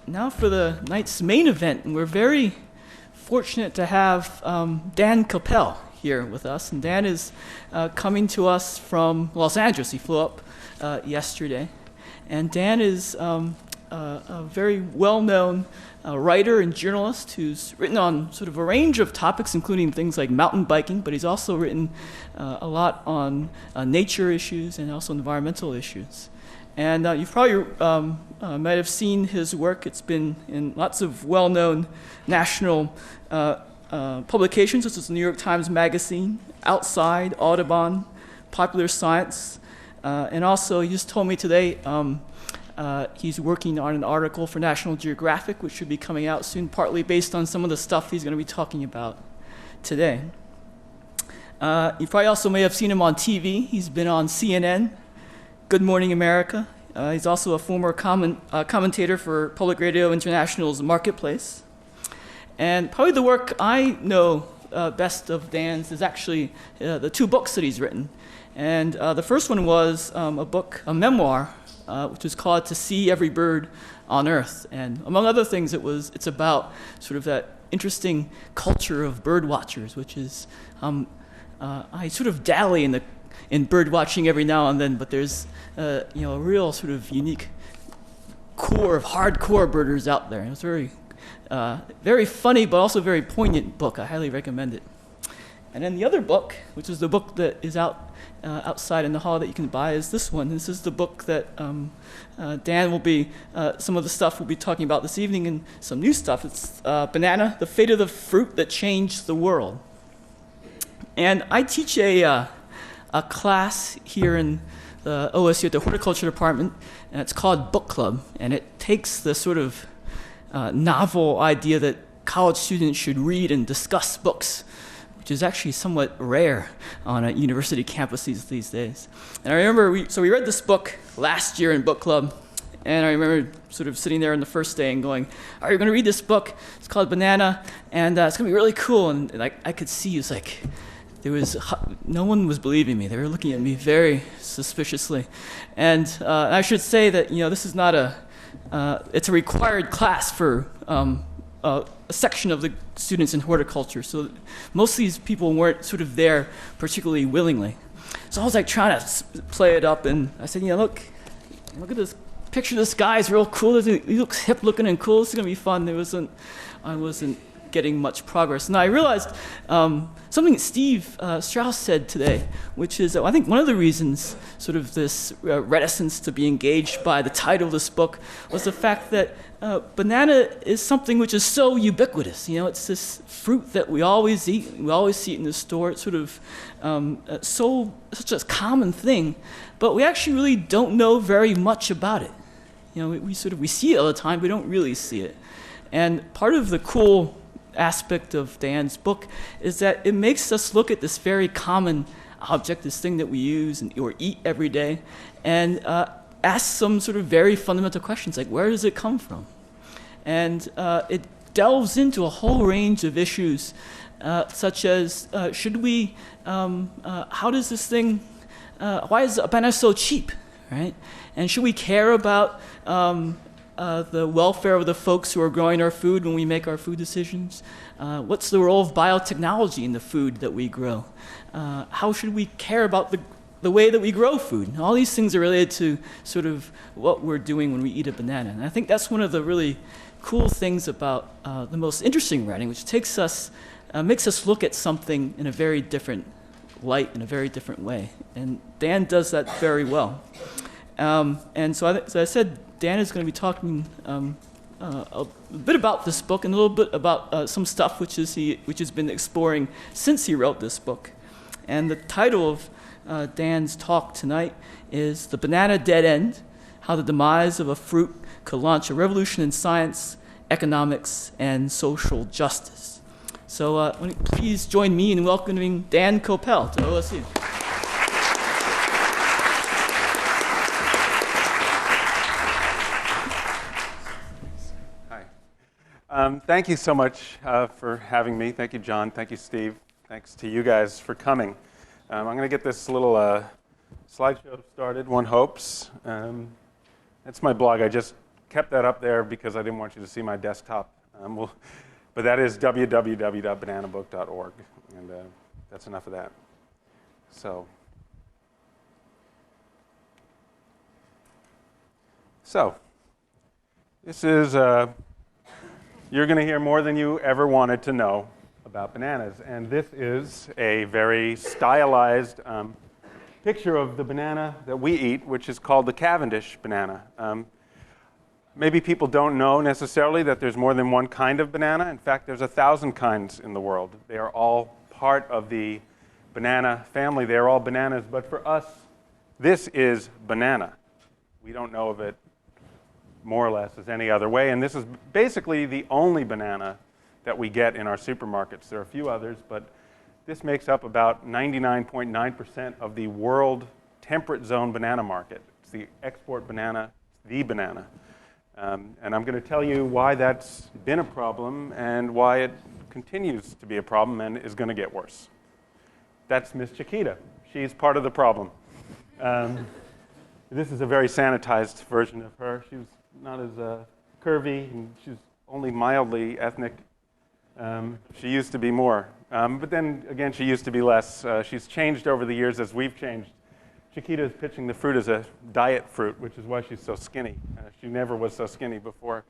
now for the night's main event, and we're very fortunate to have Dan Koeppel here with us. And Dan is coming to us from Los Angeles. He flew up yesterday. And Dan is a very well-known writer and journalist who's written on sort of a range of topics, including things like mountain biking, but he's also written a lot on nature issues and also environmental issues. And you probably might have seen his work. It's been in lots of well-known national publications, such as the New York Times Magazine, Outside, Audubon, Popular Science, and also he just told me today he's working on an article for National Geographic, which should be coming out soon, partly based on some of the stuff he's going to be talking about today. You probably also may have seen him on TV. He's been on CNN, Good Morning America. He's also a former commentator for Public Radio International's Marketplace. And probably the work I know best of Dan's is actually the two books that he's written. And the first one was a memoir, which is called To See Every Bird on Earth. And among other things, it's about sort of that interesting culture of bird watchers, which is, I sort of dally in bird watching every now and then, but there's a real sort of unique core of hardcore birders out there. And it's very funny, but also very poignant book. I highly recommend it. And then the other book, which is the book that is outside in the hall that you can buy, is this one. This is the book that Dan will be, some of the stuff we'll be talking about this evening, and some new stuff. It's Banana, The Fate of the Fruit That Changed the World. And I teach a class here in the OSU at the Horticulture Department, and it's called Book Club. And it takes the sort of novel idea that college students should read and discuss books, which is actually somewhat rare on a university campus these days. And I remember, we read this book last year in book club, and I remember sort of sitting there on the first day and going, "Are you going to read this book? It's called Banana, and it's going to be really cool." And I could see, it's like, no one was believing me. They were looking at me very suspiciously. And I should say that, this is not it's a required class for a section of the students in horticulture, so most of these people weren't sort of there particularly willingly. So I was like trying to play it up, and I said, look at this picture. This guy's real cool. He looks hip looking and cool. This is gonna be fun. I wasn't getting much progress. And I realized something Steve Strauss said today, which is I think one of the reasons sort of this reticence to be engaged by the title of this book was the fact that banana is something which is so ubiquitous. It's this fruit that we always eat. We always see it in the store. It's sort of such a common thing, but we actually really don't know very much about it. We see it all the time, but we don't really see it. And part of the cool aspect of Dan's book is that it makes us look at this very common object, this thing that we use or eat every day, and ask some sort of very fundamental questions, like where does it come from? And it delves into a whole range of issues, such as should we, how does this thing, why is a banana so cheap, right? And should we care about the welfare of the folks who are growing our food when we make our food decisions? What's the role of biotechnology in the food that we grow? How should we care about the way that we grow food? And all these things are related to sort of what we're doing when we eat a banana. And I think that's one of the really cool things about the most interesting writing, which makes us look at something in a very different light, in a very different way. And Dan does that very well. And so as I said, Dan is going to be talking a bit about this book and a little bit about some stuff which has been exploring since he wrote this book. And the title of Dan's talk tonight is The Banana Dead End: How the Demise of a Fruit Could Launch a Revolution in Science, Economics, and Social Justice. So please join me in welcoming Dan Koeppel to OSU. Thank you so much for having me. Thank you, John. Thank you, Steve. Thanks to you guys for coming. I'm going to get this little slideshow started, one hopes. That's my blog. I just kept that up there because I didn't want you to see my desktop. But that is www.bananabook.org, and that's enough of that. So this is, you're going to hear more than you ever wanted to know about bananas. And this is a very stylized picture of the banana that we eat, which is called the Cavendish banana. Maybe people don't know necessarily that there's more than one kind of banana. In fact, there's 1,000 kinds in the world. They are all part of the banana family. They're all bananas. But for us, this is banana. We don't know of it more or less as any other way. And this is basically the only banana that we get in our supermarkets. There are a few others, but this makes up about 99.9% of the world temperate zone banana market. It's the export banana, the banana. And I'm going to tell you why that's been a problem and why it continues to be a problem and is going to get worse. That's Miss Chiquita. She's part of the problem. This is a very sanitized version of her. She was not as curvy, and she's only mildly ethnic. She used to be more. But then, again, she used to be less. She's changed over the years as we've changed. Chiquita is pitching the fruit as a diet fruit, which is why she's so skinny. She never was so skinny before.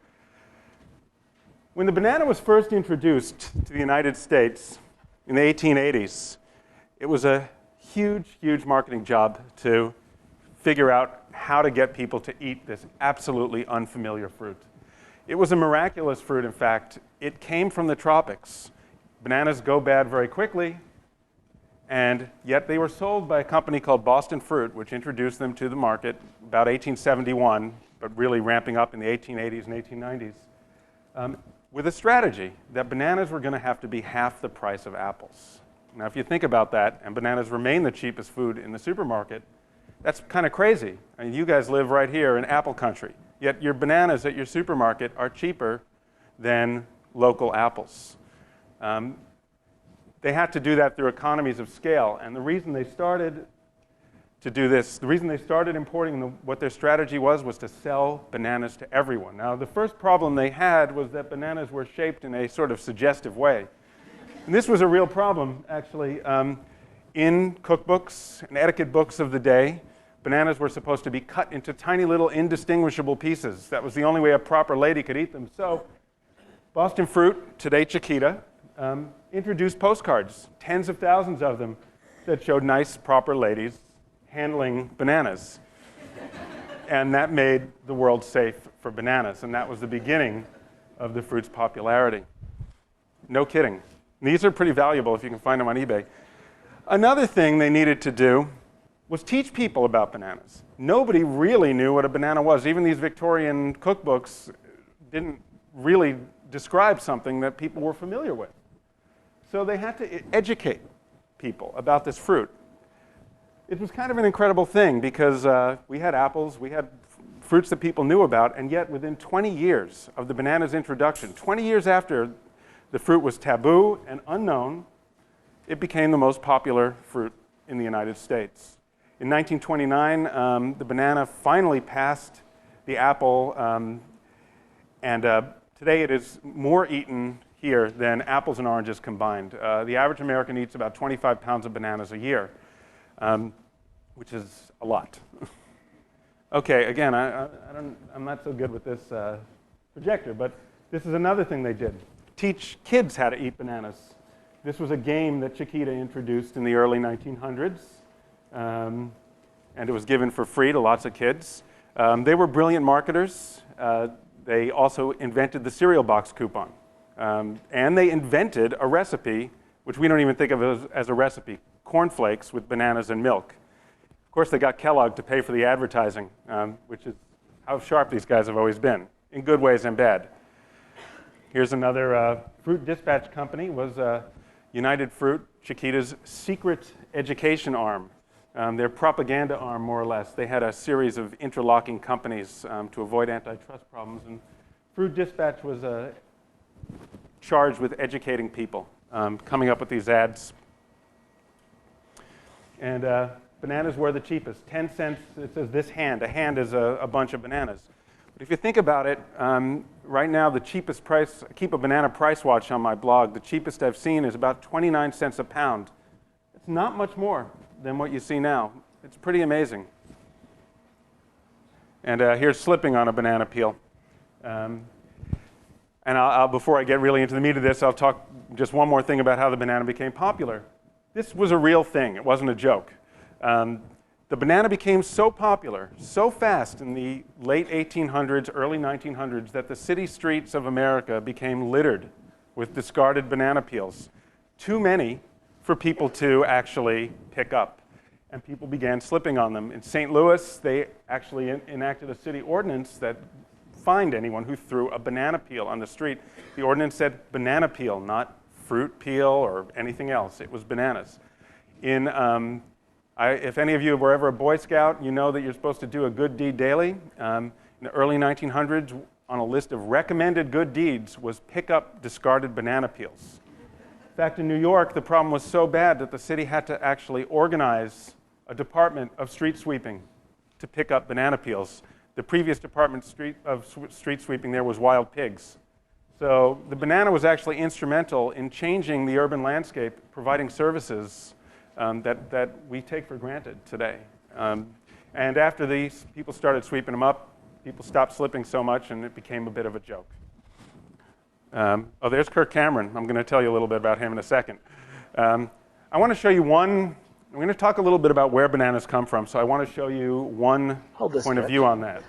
When the banana was first introduced to the United States in the 1880s, it was a huge, huge marketing job to figure out how to get people to eat this absolutely unfamiliar fruit. It was a miraculous fruit, in fact. It came from the tropics. Bananas go bad very quickly, and yet they were sold by a company called Boston Fruit, which introduced them to the market about 1871, but really ramping up in the 1880s and 1890s, with a strategy that bananas were going to have to be half the price of apples. Now, if you think about that, and bananas remain the cheapest food in the supermarket, that's kind of crazy. I mean, you guys live right here in apple country, yet your bananas at your supermarket are cheaper than local apples. They had to do that through economies of scale, and the reason they started to do this, the reason they started importing what their strategy was to sell bananas to everyone. Now, the first problem they had was that bananas were shaped in a sort of suggestive way. And this was a real problem, actually. In cookbooks and etiquette books of the day, bananas were supposed to be cut into tiny little indistinguishable pieces. That was the only way a proper lady could eat them. So Boston Fruit, today Chiquita, introduced postcards, tens of thousands of them, that showed nice, proper ladies handling bananas. And that made the world safe for bananas. And that was the beginning of the fruit's popularity. No kidding. These are pretty valuable if you can find them on eBay. Another thing they needed to do was teach people about bananas. Nobody really knew what a banana was. Even these Victorian cookbooks didn't really describe something that people were familiar with. So they had to educate people about this fruit. It was kind of an incredible thing because we had apples, we had fruits that people knew about, and yet within 20 years of the banana's introduction, 20 years after the fruit was taboo and unknown, it became the most popular fruit in the United States. In 1929, the banana finally passed the apple, and today it is more eaten here than apples and oranges combined. The average American eats about 25 pounds of bananas a year, which is a lot. Okay, again, I'm not so good with this projector, but this is another thing they did. Teach kids how to eat bananas. This was a game that Chiquita introduced in the early 1900s, and it was given for free to lots of kids. They were brilliant marketers. They also invented the cereal box coupon. And they invented a recipe, which we don't even think of as a recipe, cornflakes with bananas and milk. Of course, they got Kellogg to pay for the advertising, which is how sharp these guys have always been, in good ways and bad. Here's another fruit dispatch company, was United Fruit, Chiquita's secret education arm, their propaganda arm, more or less. They had a series of interlocking companies to avoid antitrust problems, and Fruit Dispatch was charged with educating people, coming up with these ads. And bananas were the cheapest, 10 cents. It says this hand. A hand is a bunch of bananas. But if you think about it, right now the cheapest price, I keep a banana price watch on my blog, the cheapest I've seen is about 29 cents a pound. It's not much more than what you see now. It's pretty amazing. And here's slipping on a banana peel. And before I get really into the meat of this, I'll talk just one more thing about how the banana became popular. This was a real thing. It wasn't a joke. The banana became so popular, so fast in the late 1800s, early 1900s, that the city streets of America became littered with discarded banana peels. Too many for people to actually pick up. And people began slipping on them. In St. Louis, they actually enacted a city ordinance that fined anyone who threw a banana peel on the street. The ordinance said banana peel, not fruit peel or anything else. It was bananas. If any of you were ever a Boy Scout, you know that you're supposed to do a good deed daily. In the early 1900s, on a list of recommended good deeds was pick up discarded banana peels. In fact, in New York, the problem was so bad that the city had to actually organize a department of street sweeping to pick up banana peels. The previous department of street sweeping there was wild pigs. So the banana was actually instrumental in changing the urban landscape, providing services that we take for granted today. And after these, people started sweeping them up. People stopped slipping so much, and it became a bit of a joke. Oh, there's Kirk Cameron. I'm going to tell you a little bit about him in a second. I want to show you I'm going to talk a little bit about where bananas come from, so I want to show you one point of view on that.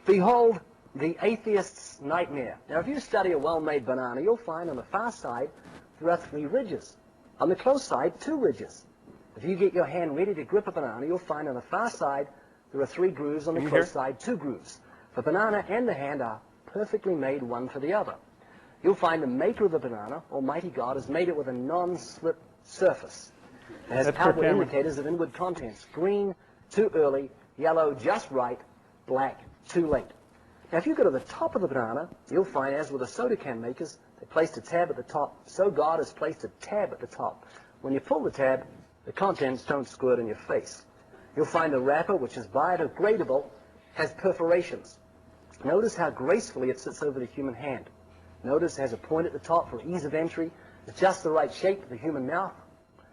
Behold the atheist's nightmare. Now, if you study a well-made banana, you'll find on the far side there are 3 ridges. On the close side, 2 ridges. If you get your hand ready to grip a banana, you'll find on the far side there are 3 grooves, on the close side 2 grooves. The banana and the hand are perfectly made one for the other. You'll find the maker of the banana, Almighty God, has made it with a non-slip surface. It has outward indicators of inward contents: green, too early; yellow, just right; black, too late. Now, if you go to the top of the banana, you'll find, as with the soda can makers, they placed a tab at the top. So God has placed a tab at the top. When you pull the tab, the contents don't squirt in your face. You'll find the wrapper, which is biodegradable, has perforations. Notice how gracefully it sits over the human hand. Notice it has a point at the top for ease of entry. It's just the right shape for the human mouth.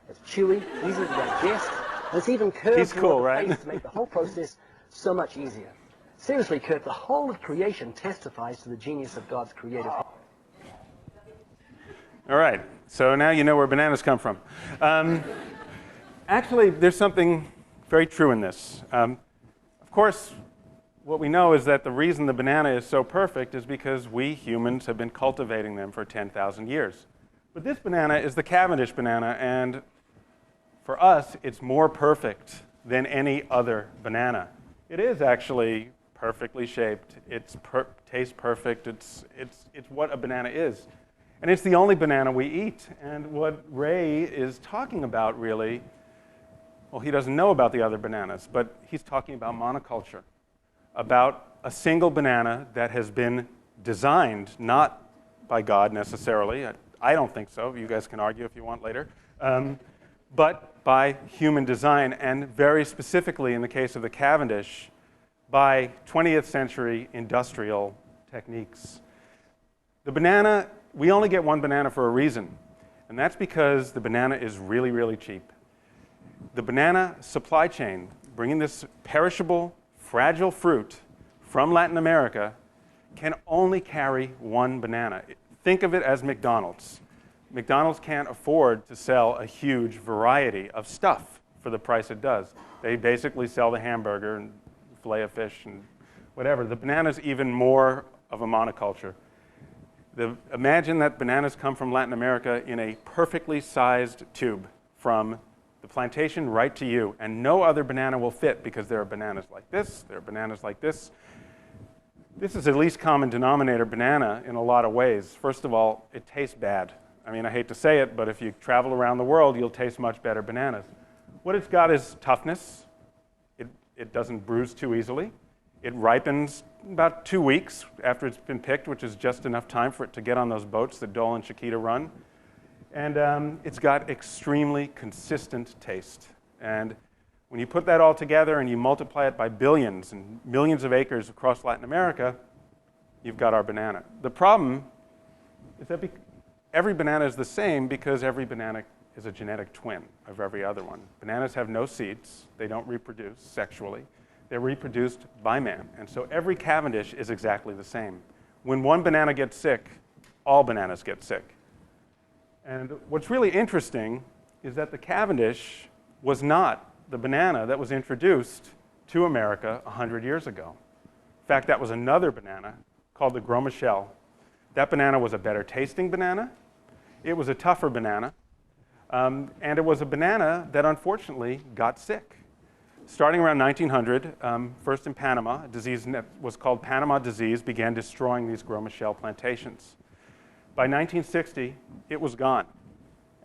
It's chewy, easy to digest, and it's even curved toward the face to make the whole process so much easier. Seriously, Kurt, the whole of creation testifies to the genius of God's creative hand. All right, so now you know where bananas come from. Actually, there's something very true in this. Of course, what we know is that the reason the banana is so perfect is because we humans have been cultivating them for 10,000 years. But this banana is the Cavendish banana, and for us, it's more perfect than any other banana. It is actually perfectly shaped. It tastes perfect. It's what a banana is. And it's the only banana we eat. And what Ray is talking about, really, well, he doesn't know about the other bananas, but he's talking about monoculture, about a single banana that has been designed, not by God necessarily. I don't think so. You guys can argue if you want later. But by human design, and very specifically in the case of the Cavendish, by 20th century industrial techniques. The banana, we only get one banana for a reason, and that's because the banana is really, really cheap. The banana supply chain, bringing this perishable, fragile fruit from Latin America, can only carry one banana. Think of it as McDonald's. McDonald's can't afford to sell a huge variety of stuff for the price it does. They basically sell the hamburger and fillet of fish and whatever. The banana's even more of a monoculture. Imagine that bananas come from Latin America in a perfectly sized tube from the plantation right to you, and no other banana will fit because there are bananas like this, there are bananas like this. This is the least common denominator banana in a lot of ways. First of all, it tastes bad. I mean, I hate to say it, but if you travel around the world, you'll taste much better bananas. What it's got is toughness. It doesn't bruise too easily. It ripens about 2 weeks after it's been picked, which is just enough time for it to get on those boats that Dole and Chiquita run. And it's got extremely consistent taste. And when you put that all together and you multiply it by billions and millions of acres across Latin America, you've got our banana. The problem is that every banana is the same because every banana is a genetic twin of every other one. Bananas have no seeds. They don't reproduce sexually. They're reproduced by man. And so every Cavendish is exactly the same. When one banana gets sick, all bananas get sick. And what's really interesting is that the Cavendish was not the banana that was introduced to America 100 years ago. In fact, that was another banana called the Gros Michel. That banana was a better tasting banana. It was a tougher banana. And it was a banana that unfortunately got sick. Starting around 1900, first in Panama, a disease that was called Panama Disease began destroying these Gros Michel plantations. By 1960, it was gone.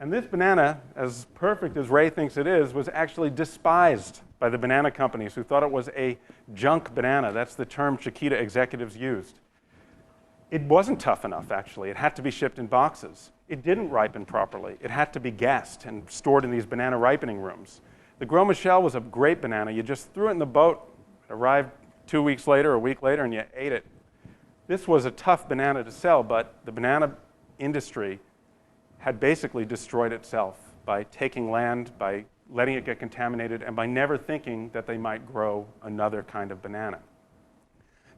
And this banana, as perfect as Ray thinks it is, was actually despised by the banana companies who thought it was a junk banana. That's the term Chiquita executives used. It wasn't tough enough, actually. It had to be shipped in boxes. It didn't ripen properly. It had to be gassed and stored in these banana ripening rooms. The Gros Michel was a great banana. You just threw it in the boat, it arrived 2 weeks later, a week later, and you ate it. This was a tough banana to sell, but the banana industry had basically destroyed itself by taking land, by letting it get contaminated, and by never thinking that they might grow another kind of banana.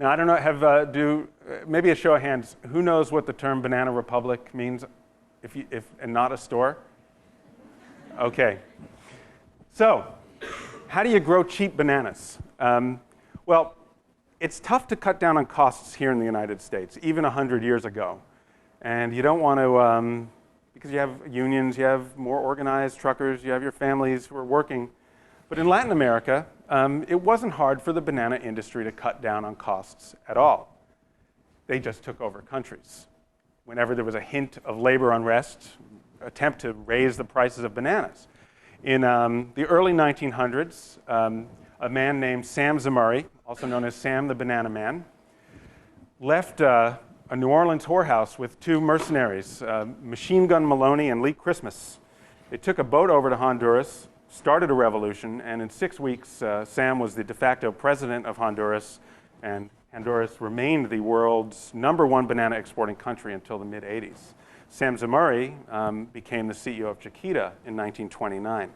Now, I don't know, maybe a show of hands, who knows what the term banana republic means and not a store? Okay. So, how do you grow cheap bananas? Well, it's tough to cut down on costs here in the United States, even 100 years ago. And you don't want to, because you have unions, you have more organized truckers, you have your families who are working. But in Latin America, it wasn't hard for the banana industry to cut down on costs at all. They just took over countries. Whenever there was a hint of labor unrest, attempt to raise the prices of bananas. In the early 1900s, a man named Sam Zamurri, also known as Sam the Banana Man, left a New Orleans whorehouse with two mercenaries, Machine Gun Maloney and Lee Christmas. They took a boat over to Honduras, started a revolution, and in 6 weeks, Sam was the de facto president of Honduras, and Honduras remained the world's #1 banana exporting country until the mid-'80s. Sam Zamurri became the CEO of Chiquita in 1929.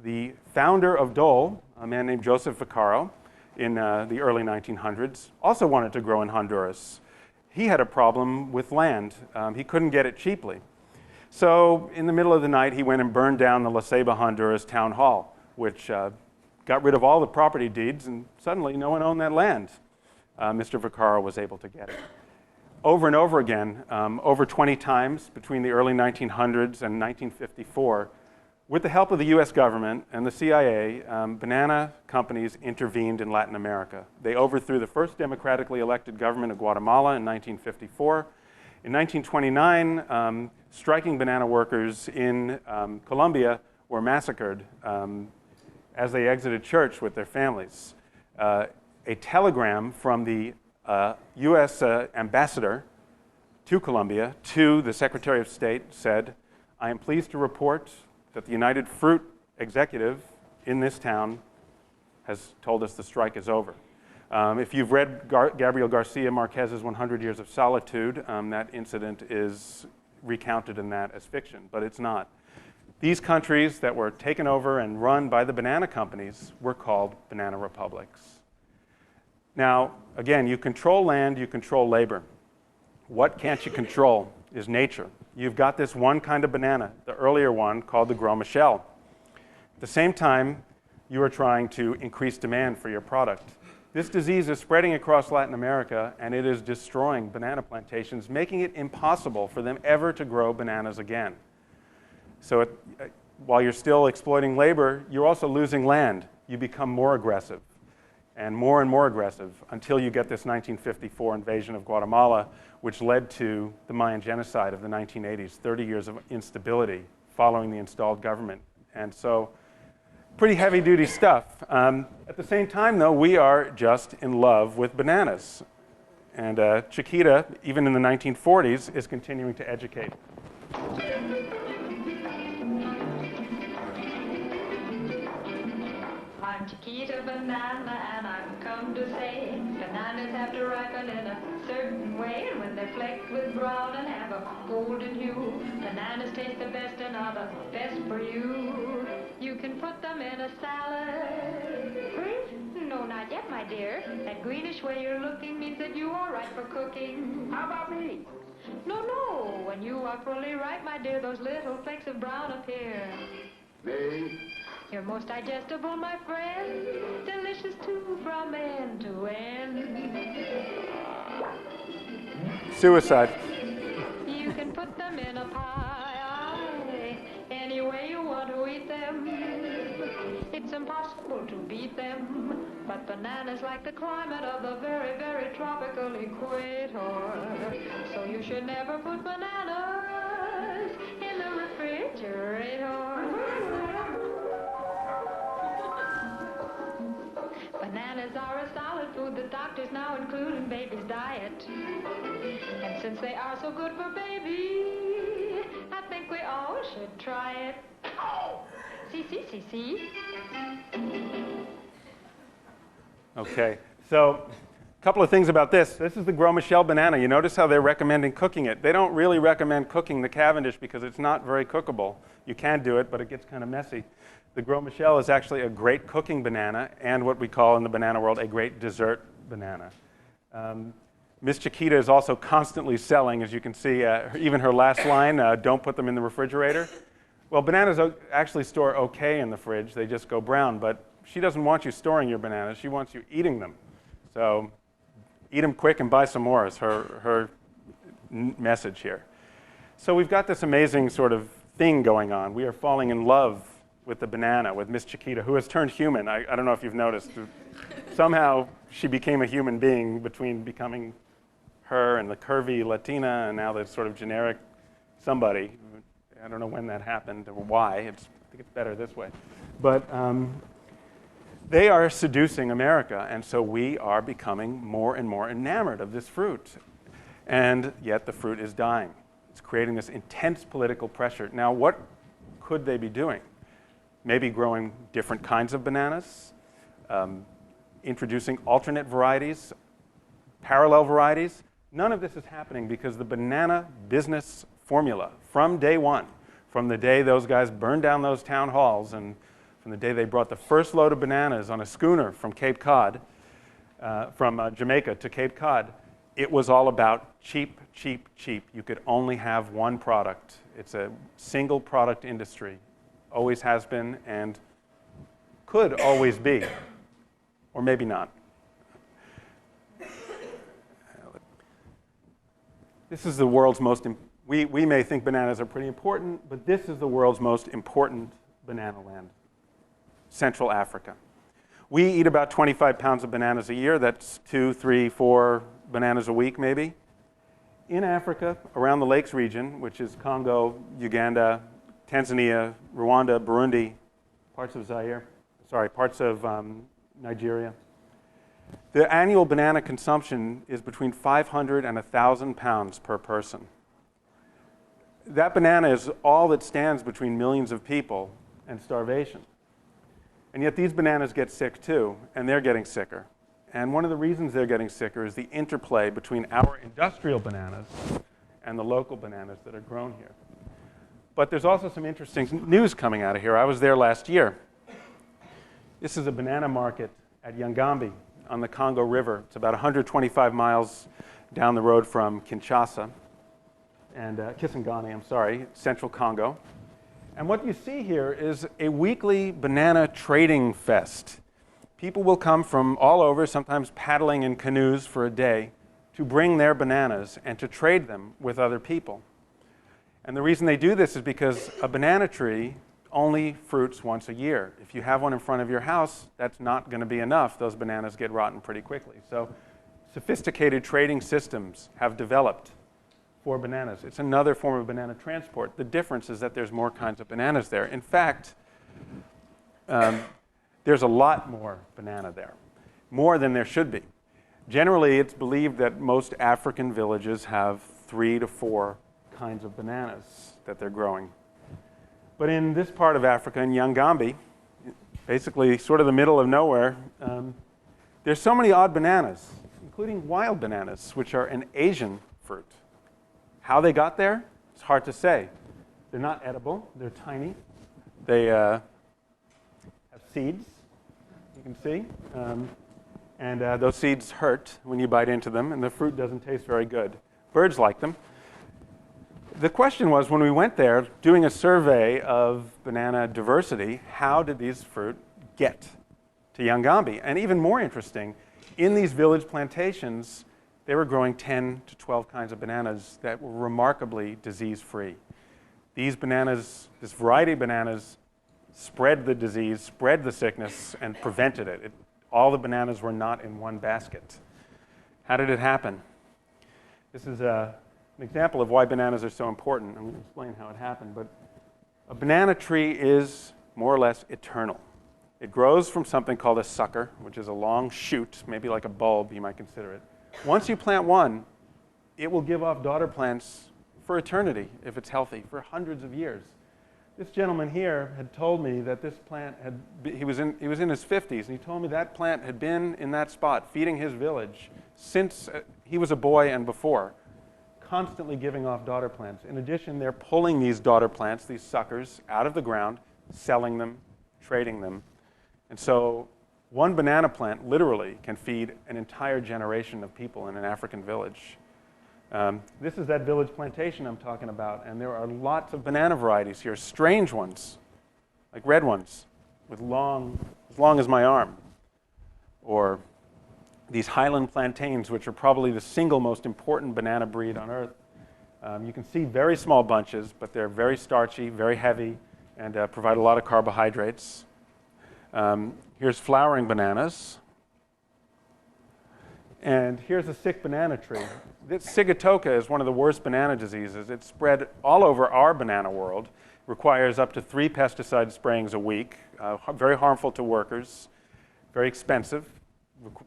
The founder of Dole, a man named Joseph Vaccaro, in the early 1900s, also wanted to grow in Honduras. He had a problem with land. He couldn't get it cheaply. So in the middle of the night, he went and burned down the La Ceiba, Honduras town hall, which got rid of all the property deeds, and suddenly no one owned that land. Mr. Vaccaro was able to get it. Over and over again, over 20 times between the early 1900s and 1954, with the help of the US government and the CIA, banana companies intervened in Latin America. They overthrew the first democratically elected government of Guatemala in 1954. In 1929, striking banana workers in Colombia were massacred as they exited church with their families. A telegram from the US ambassador to Colombia to the Secretary of State said, "I am pleased to report that the United Fruit executive in this town has told us the strike is over." If you've read Gabriel Garcia Marquez's 100 Years of Solitude, that incident is recounted in that as fiction, but it's not. These countries that were taken over and run by the banana companies were called banana republics. Now, again, you control land, you control labor. What can't you control is nature. You've got this one kind of banana, the earlier one called the Gros Michel. At the same time, you are trying to increase demand for your product. This disease is spreading across Latin America, and it is destroying banana plantations, making it impossible for them ever to grow bananas again. So while you're still exploiting labor, you're also losing land. You become more aggressive and more aggressive until you get this 1954 invasion of Guatemala, which led to the Mayan genocide of the 1980s, 30 years of instability following the installed government. And so pretty heavy-duty stuff. At the same time, though, we are just in love with bananas. And Chiquita, even in the 1940s, is continuing to educate. I'm Chiquita Banana, and I'm come to say banana. Bananas have to ripen in a certain way, and when they're flecked with brown and have a golden hue, bananas taste the best and are the best for you. You can put them in a salad. Green? No, not yet, my dear. That greenish way you're looking means that you are right for cooking. How about me? No, no. When you are fully ripe, my dear, those little flakes of brown appear. Me? You're most digestible, my friend. Delicious, too, from end to end. Suicide. You can put them in a pie, any way you want to eat them. It's impossible to beat them. But bananas like the climate of the very, very tropical equator. So you should never put bananas in the refrigerator. Bananas are a solid food that doctors now include in baby's diet. And since they are so good for baby, I think we all should try it. See. Okay, so a couple of things about this. This is the Gros Michel banana. You notice how they're recommending cooking it. They don't really recommend cooking the Cavendish because it's not very cookable. You can do it, but it gets kind of messy. The Gros Michel is actually a great cooking banana and what we call in the banana world a great dessert banana. Miss Chiquita is also constantly selling, as you can see, even her last line, don't put them in the refrigerator. Well, bananas actually store okay in the fridge. They just go brown, but she doesn't want you storing your bananas. She wants you eating them. So eat them quick and buy some more is her message here. So we've got this amazing sort of thing going on. We are falling in love with the banana, with Miss Chiquita, who has turned human. I don't know if you've noticed. Somehow she became a human being between becoming her and the curvy Latina and now the sort of generic somebody. I don't know when that happened or why. I think it's better this way. But they are seducing America, and so we are becoming more and more enamored of this fruit. And yet the fruit is dying. It's creating this intense political pressure. Now, what could they be doing? Maybe growing different kinds of bananas, introducing alternate varieties, parallel varieties. None of this is happening because the banana business formula from day one, from the day those guys burned down those town halls and from the day they brought the first load of bananas on a schooner from Cape Cod, from Jamaica to Cape Cod, it was all about cheap, cheap, cheap. You could only have one product. It's a single product industry. Always has been and could always be, or maybe not. This is the world's most, we may think bananas are pretty important, but this is the world's most important banana land, Central Africa. We eat about 25 pounds of bananas a year. That's 2, 3, 4 bananas a week maybe. In Africa, around the lakes region, which is Congo, Uganda, Tanzania, Rwanda, Burundi, parts of Nigeria. The annual banana consumption is between 500 and 1,000 pounds per person. That banana is all that stands between millions of people and starvation. And yet these bananas get sick too, and they're getting sicker. And one of the reasons they're getting sicker is the interplay between our industrial bananas and the local bananas that are grown here. But there's also some interesting news coming out of here. I was there last year. This is a banana market at Yangambi on the Congo River. It's about 125 miles down the road from Kinshasa and Kisangani, central Congo. And what you see here is a weekly banana trading fest. People will come from all over, sometimes paddling in canoes for a day, to bring their bananas and to trade them with other people. And the reason they do this is because a banana tree only fruits once a year. If you have one in front of your house, that's not going to be enough. Those bananas get rotten pretty quickly. So sophisticated trading systems have developed for bananas. It's another form of banana transport. The difference is that there's more kinds of bananas there. In fact, there's a lot more banana there, more than there should be. Generally, it's believed that most African villages have 3 to 4 kinds of bananas that they're growing. But in this part of Africa, in Yangambi, basically sort of the middle of nowhere, there's so many odd bananas, including wild bananas, which are an Asian fruit. How they got there, it's hard to say. They're not edible. They're tiny. They have seeds, you can see. And those seeds hurt when you bite into them, and the fruit doesn't taste very good. Birds like them. The question was, when we went there, doing a survey of banana diversity, how did these fruit get to Yangambi? And even more interesting, in these village plantations, they were growing 10 to 12 kinds of bananas that were remarkably disease-free. These bananas, this variety of bananas, spread the disease, spread the sickness, and prevented it. All the bananas were not in one basket. How did it happen? This is an example of why bananas are so important. I'm going to explain how it happened. But a banana tree is more or less eternal. It grows from something called a sucker, which is a long shoot, maybe like a bulb, you might consider it. Once you plant one, it will give off daughter plants for eternity, if it's healthy, for hundreds of years. This gentleman here had told me that this plant he was in his 50s, and he told me that plant had been in that spot, feeding his village, since he was a boy and before, constantly giving off daughter plants. In addition, they're pulling these daughter plants, these suckers, out of the ground, selling them, trading them. And so one banana plant literally can feed an entire generation of people in an African village. This is that village plantation I'm talking about, and there are lots of banana varieties here, strange ones, like red ones, with as long as my arm, or these highland plantains, which are probably the single most important banana breed on earth. You can see very small bunches, but they're very starchy, very heavy, and provide a lot of carbohydrates. Here's flowering bananas. And here's a sick banana tree. This Sigatoka is one of the worst banana diseases. It's spread all over our banana world. Requires up to 3 pesticide sprayings a week. Very harmful to workers. Very expensive,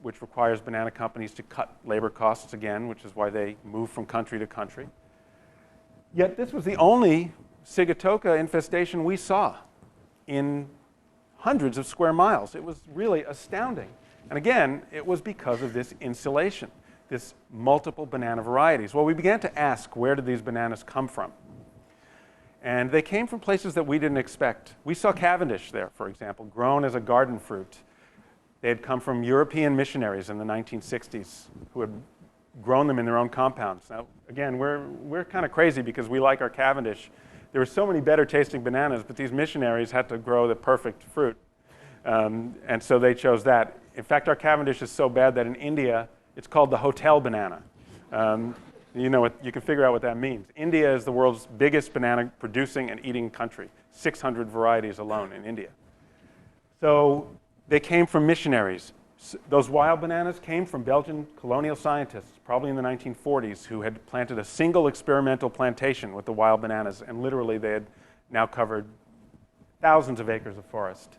which requires banana companies to cut labor costs again, which is why they move from country to country. Yet this was the only Sigatoka infestation we saw in hundreds of square miles. It was really astounding. And again, it was because of this insulation, this multiple banana varieties. Well, we began to ask, where did these bananas come from? And they came from places that we didn't expect. We saw Cavendish there, for example, grown as a garden fruit. They had come from European missionaries in the 1960s who had grown them in their own compounds. Now, again, we're kind of crazy because we like our Cavendish. There were so many better tasting bananas, but these missionaries had to grow the perfect fruit. And so they chose that. In fact, our Cavendish is so bad that in India, it's called the hotel banana. You know what, you can figure out what that means. India is the world's biggest banana producing and eating country, 600 varieties alone in India. So they came from missionaries. Those wild bananas came from Belgian colonial scientists, probably in the 1940s, who had planted a single experimental plantation with the wild bananas, and literally they had now covered thousands of acres of forest.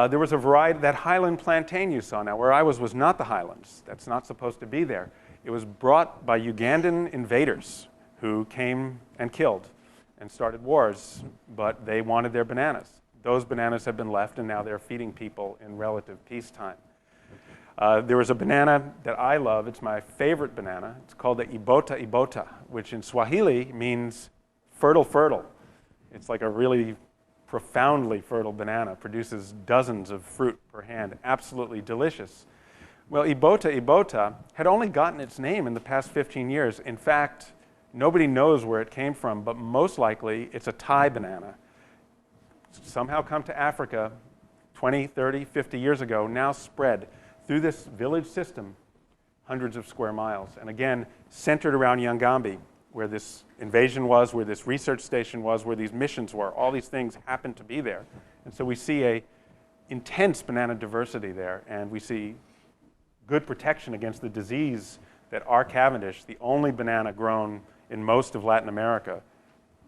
There was a variety, that highland plantain you saw. Now, where I was not the highlands. That's not supposed to be there. It was brought by Ugandan invaders who came and killed and started wars, but they wanted their bananas. Those bananas have been left, and now they're feeding people in relative peacetime. There was a banana that I love. It's my favorite banana. It's called the ibota ibota, which in Swahili means fertile, fertile. It's like a really profoundly fertile banana, produces dozens of fruit per hand, absolutely delicious. Well, ibota ibota had only gotten its name in the past 15 years. In fact, nobody knows where it came from, but most likely it's a Thai banana. Somehow come to Africa 20, 30, 50 years ago, now spread through this village system, hundreds of square miles. And again, centered around Yangambi, where this invasion was, where this research station was, where these missions were. All these things happen to be there. And so we see an intense banana diversity there, and we see good protection against the disease that our Cavendish, the only banana grown in most of Latin America,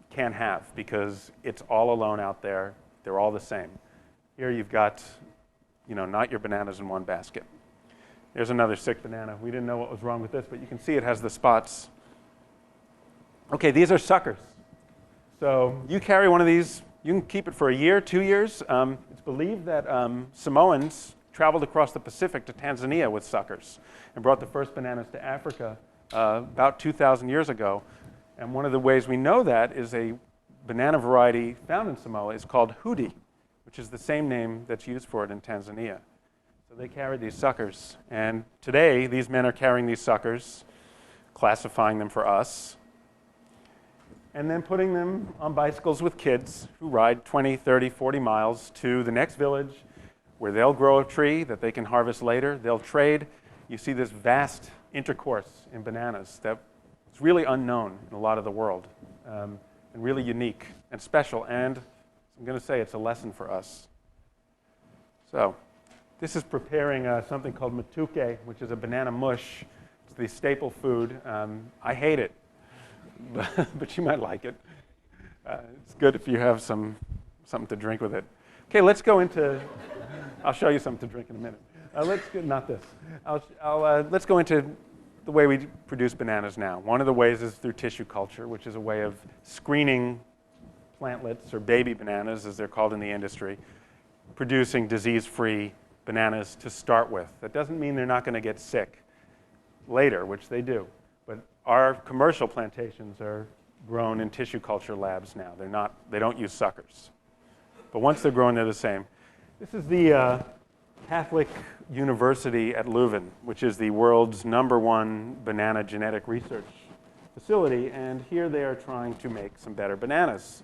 can have, because it's all alone out there. They're all the same. Here you've got, not your bananas in one basket. There's another sick banana. We didn't know what was wrong with this, but you can see it has the spots. Okay, these are suckers. So you carry one of these, you can keep it for a year, 2 years. It's believed that Samoans traveled across the Pacific to Tanzania with suckers and brought the first bananas to Africa about 2,000 years ago. And one of the ways we know that is a banana variety found in Samoa is called hudi, which is the same name that's used for it in Tanzania. So they carried these suckers. And today, these men are carrying these suckers, classifying them for us, and then putting them on bicycles with kids who ride 20, 30, 40 miles to the next village where they'll grow a tree that they can harvest later. They'll trade. You see this vast intercourse in bananas that is really unknown in a lot of the world, and really unique and special. And I'm going to say it's a lesson for us. So this is preparing something called matuke, which is a banana mush. It's the staple food. I hate it, but you might like it. It's good if you have something to drink with it. Okay, let's go into. I'll show you something to drink in a minute. Not this. Let's go into the way we produce bananas now. One of the ways is through tissue culture, which is a way of screening plantlets, or baby bananas, as they're called in the industry, producing disease-free bananas to start with. That doesn't mean they're not going to get sick later, which they do. But our commercial plantations are grown in tissue culture labs now. They don't use suckers. But once they're grown, they're the same. This is the Catholic University at Leuven, which is the world's #1 banana genetic research facility. And here they are trying to make some better bananas.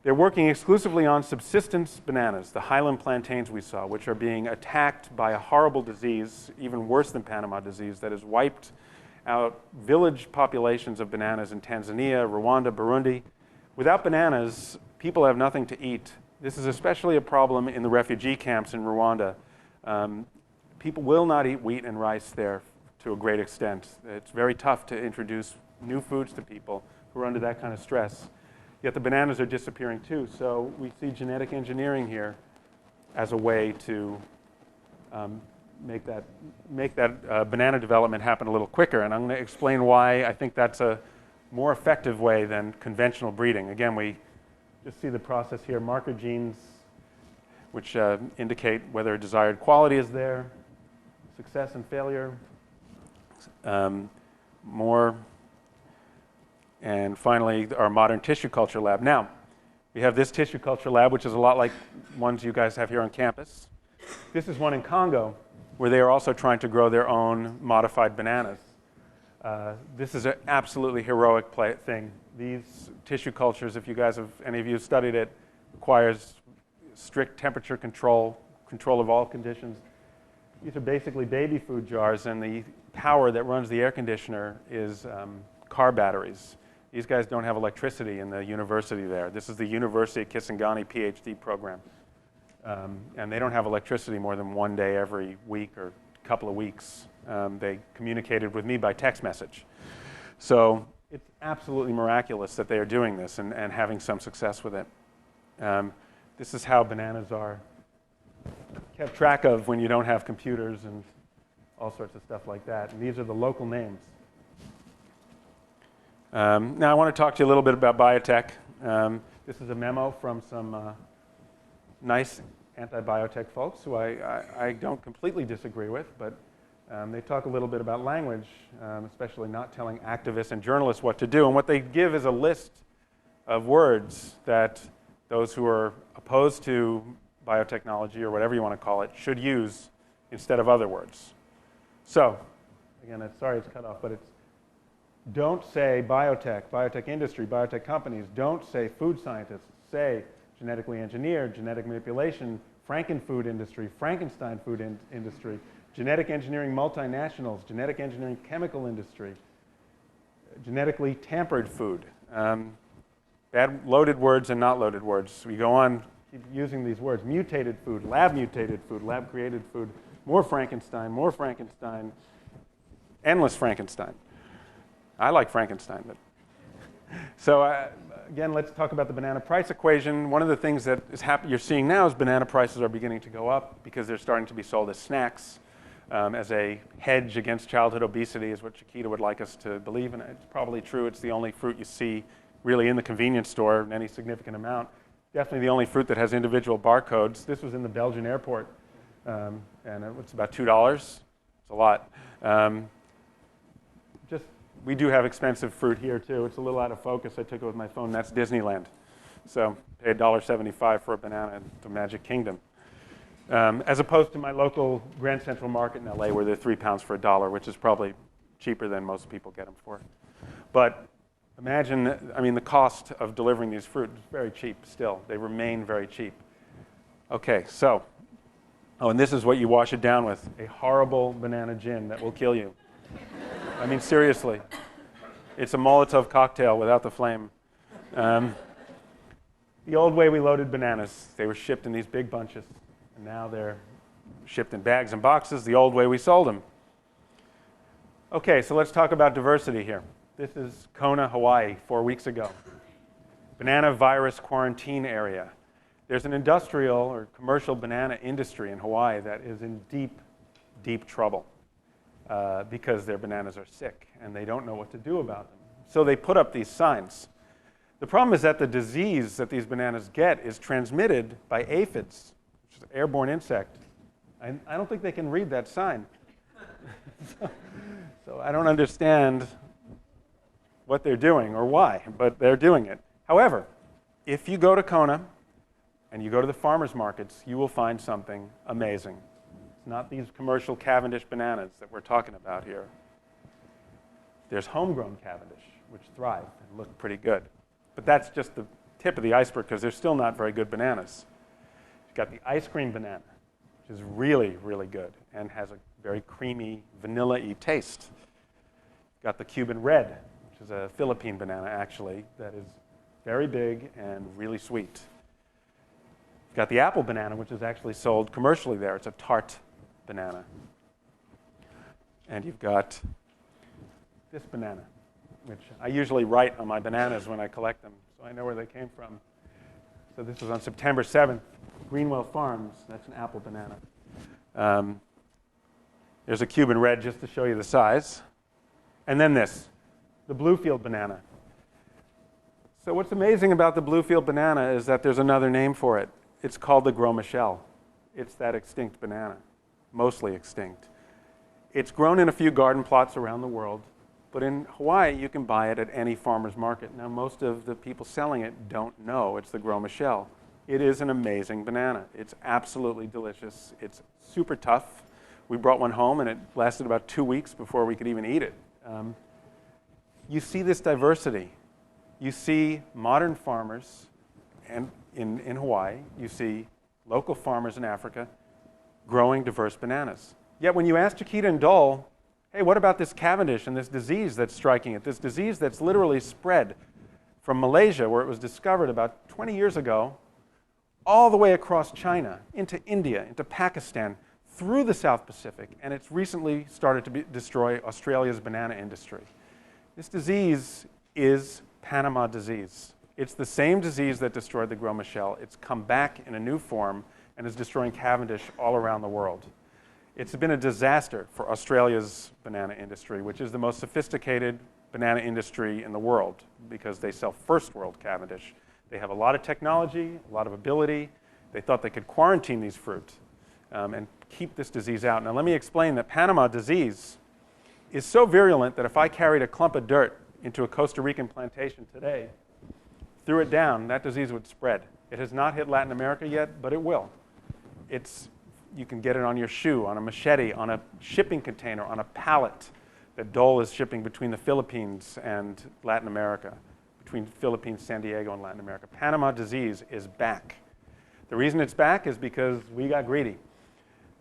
They're working exclusively on subsistence bananas, the highland plantains we saw, which are being attacked by a horrible disease, even worse than Panama disease, that has wiped out village populations of bananas in Tanzania, Rwanda, Burundi. Without bananas, people have nothing to eat. This is especially a problem in the refugee camps in Rwanda. People will not eat wheat and rice there to a great extent. It's very tough to introduce new foods to people who are under that kind of stress. Yet the bananas are disappearing too. So we see genetic engineering here as a way to make that banana development happen a little quicker. And I'm going to explain why I think that's a more effective way than conventional breeding. Again, we just see the process here. Marker genes, which indicate whether a desired quality is there, success and failure, and finally, our modern tissue culture lab. Now, we have this tissue culture lab, which is a lot like ones you guys have here on campus. This is one in Congo, where they are also trying to grow their own modified bananas. This is an absolutely heroic thing. These tissue cultures, if you guys have, any of you studied it, requires strict temperature control of all conditions. These are basically baby food jars, and the power that runs the air conditioner is car batteries. These guys don't have electricity in the university there. This is the University of Kisangani PhD program. And they don't have electricity more than one day every week or a couple of weeks. They communicated with me by text message. So it's absolutely miraculous that they are doing this and having some success with it. This is how bananas are kept track of when you don't have computers and all sorts of stuff like that. And these are the local names. Now I want to talk to you a little bit about biotech. This is a memo from some nice anti-biotech folks who I don't completely disagree with, but they talk a little bit about language, especially not telling activists and journalists what to do. And what they give is a list of words that those who are opposed to biotechnology, or whatever you want to call it, should use instead of other words. So, again, sorry it's cut off, but it's don't say biotech, biotech industry, biotech companies. Don't say food scientists. Say genetically engineered, genetic manipulation, Frankenfood industry, Frankenstein food industry, genetic engineering multinationals, genetic engineering chemical industry, genetically tampered food. Bad loaded words and not loaded words. We go on, keep using these words. Mutated food, lab created food, more Frankenstein, endless Frankenstein. I like Frankenstein. But so again, let's talk about the banana price equation. One of the things that is you're seeing now is banana prices are beginning to go up because they're starting to be sold as snacks, as a hedge against childhood obesity, is what Chiquita would like us to believe, and it's probably true. It's the only fruit you see really in the convenience store in any significant amount. Definitely the only fruit that has individual barcodes. This was in the Belgian airport, and and it's about $2. It's a lot. We do have expensive fruit here too. It's a little out of focus. I took it with my phone. That's Disneyland. So pay $1.75 for a banana in the Magic Kingdom. As opposed to my local Grand Central Market in LA where they're 3 pounds for $1, which is probably cheaper than most people get them for. But imagine, I mean, the cost of delivering these fruit is very cheap still. They remain very cheap. Okay, so, and this is what you wash it down with, a horrible banana gin that will kill you. I mean, seriously. It's a Molotov cocktail without the flame. The old way we loaded bananas, they were shipped in these big bunches. And now they're shipped in bags and boxes, the old way we sold them. Okay, so let's talk about diversity here. This is Kona, Hawaii, 4 weeks ago. Banana virus quarantine area. There's an industrial or commercial banana industry in Hawaii that is in deep, deep trouble. Because their bananas are sick and they don't know what to do about them. So they put up these signs. The problem is that the disease that these bananas get is transmitted by aphids, which is an airborne insect. I don't think they can read that sign. So I don't understand what they're doing or why, but they're doing it. However, if you go to Kona and you go to the farmers markets, you will find something amazing. Not these commercial Cavendish bananas that we're talking about here. There's homegrown Cavendish, which thrive and look pretty good. But that's just the tip of the iceberg because they're still not very good bananas. You've got the ice cream banana, which is really, really good and has a very creamy, vanilla-y taste. You've got the Cuban red, which is a Philippine banana, actually, that is very big and really sweet. You've got the apple banana, which is actually sold commercially there. It's a tart banana. And you've got this banana, which I usually write on my bananas when I collect them, so I know where they came from. So this was on September 7th, Greenwell Farms. That's an apple banana. There's a Cuban red just to show you the size. And then this, the Bluefield banana. So what's amazing about the Bluefield banana is that there's another name for it. It's called the Gros Michel. It's that extinct banana. Mostly extinct. It's grown in a few garden plots around the world, but in Hawaii you can buy it at any farmer's market. Now most of the people selling it don't know it's the Gros Michel. It is an amazing banana. It's absolutely delicious. It's super tough. We brought one home and it lasted about 2 weeks before we could even eat it. You see this diversity. You see modern farmers and in Hawaii. You see local farmers in Africa growing diverse bananas. Yet when you ask Chiquita and Dole, hey, what about this Cavendish and this disease that's striking it, this disease that's literally spread from Malaysia, where it was discovered about 20 years ago, all the way across China, into India, into Pakistan, through the South Pacific, and it's recently started to destroy Australia's banana industry. This disease is Panama disease. It's the same disease that destroyed the Gros Michel. It's come back in a new form and is destroying Cavendish all around the world. It's been a disaster for Australia's banana industry, which is the most sophisticated banana industry in the world because they sell first world Cavendish. They have a lot of technology, a lot of ability. They thought they could quarantine these fruit and keep this disease out. Now let me explain that Panama disease is so virulent that if I carried a clump of dirt into a Costa Rican plantation today, threw it down, that disease would spread. It has not hit Latin America yet, but it will. You can get it on your shoe, on a machete, on a shipping container, on a pallet that Dole is shipping between the Philippines and Latin America, between Philippines, San Diego, and Latin America. Panama disease is back. The reason it's back is because we got greedy.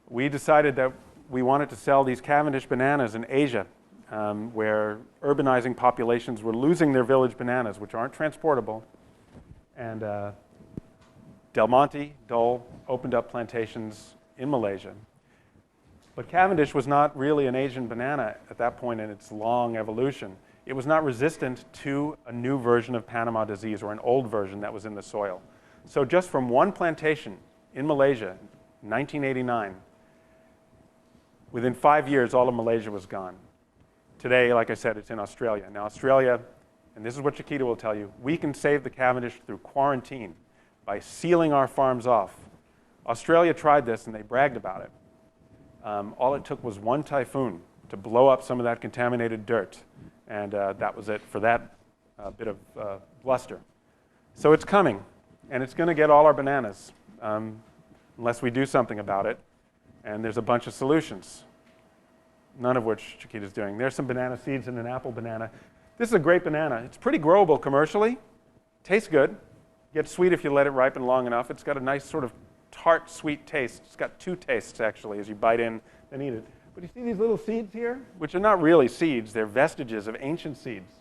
We decided that we wanted to sell these Cavendish bananas in Asia, where urbanizing populations were losing their village bananas, which aren't transportable. And Del Monte, Dole, opened up plantations in Malaysia. But Cavendish was not really an Asian banana at that point in its long evolution. It was not resistant to a new version of Panama disease or an old version that was in the soil. So just from one plantation in Malaysia, 1989, within 5 years, all of Malaysia was gone. Today, like I said, it's in Australia. Now Australia, and this is what Chiquita will tell you, we can save the Cavendish through quarantine by sealing our farms off. Australia tried this and they bragged about it. All it took was one typhoon to blow up some of that contaminated dirt, and that was it for that bit of bluster. So it's coming, and it's going to get all our bananas, unless we do something about it. And there's a bunch of solutions, none of which Chiquita's doing. There's some banana seeds in an apple banana. This is a great banana. It's pretty growable commercially. Tastes good. Gets sweet if you let it ripen long enough. It's got a nice sort of tart, sweet taste. It's got two tastes, actually, as you bite in and eat it. But you see these little seeds here, which are not really seeds. They're vestiges of ancient seeds.